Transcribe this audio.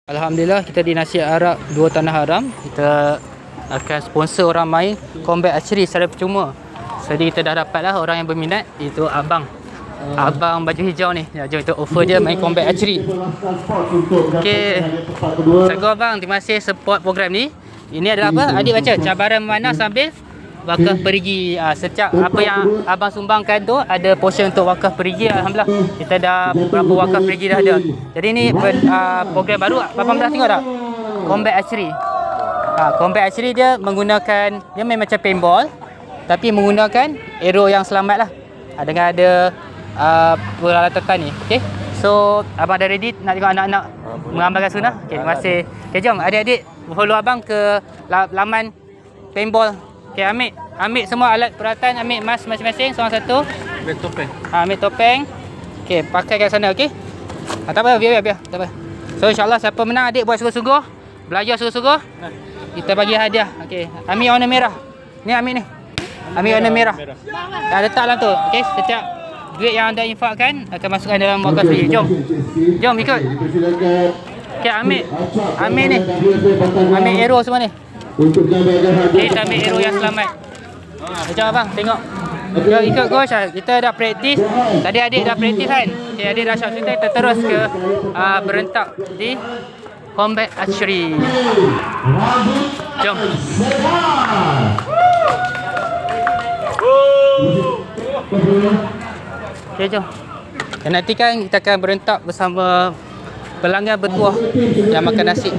Alhamdulillah, kita di Nasi Arab Dua Tanah Haram, kita akan sponsor orang main combat archery secara percuma. Jadi kita dah dapat lah orang yang berminat, itu abang baju hijau ni. Ya, jom kita offer dia main combat archery. Okey, Assalamualaikum abang, terima kasih support program ni. Ini adalah apa? Adik baca cabaran memanah sambil wakaf perigi. Setiap apa yang abang sumbangkan tu ada portion untuk wakaf perigi. Alhamdulillah, kita dah beberapa wakaf perigi dah ada. Jadi ni program baru. Abang dah tengok tak? Combat archery. Combat archery dia menggunakan, dia main macam paintball tapi menggunakan arrow yang selamat lah. Dengan ada peralatan ni. Okey. So abang dah ready nak tengok anak-anak mengamalkan sunnah. Okey, terima kasih. Okey, jom adik-adik follow abang ke laman paintball. Okey, ambil semua alat peralatan, ambil mask masing-masing seorang satu. Ambil topeng. Ambil topeng. Okey, pakai kat sana, okey. Tak apa, biar. Tak apa. So insya-Allah siapa menang adik buat sungguh-sungguh, belajar sungguh-sungguh. Kita bagi hadiah. Okey, ambil warna merah. Ni ambil ni. Ambil warna merah. Dah letak dalam tu. Okey, setiap duit yang anda infakkan akan masukkan dalam wakaf sendiri. Jom ikut. Okey, ambil ni. Ambil arrow semua ni. Okay, kita ambil arrow yang selamat. Jom abang, tengok. Jom ikut coach. Kita dah praktis. Tadi adik dah praktis kan. Okay, adik dah siap kita terus ke berentak di combat archery. Jom. Okay, jom. Dan nanti kan kita akan berentak bersama pelanggan bertuah yang makan nasi.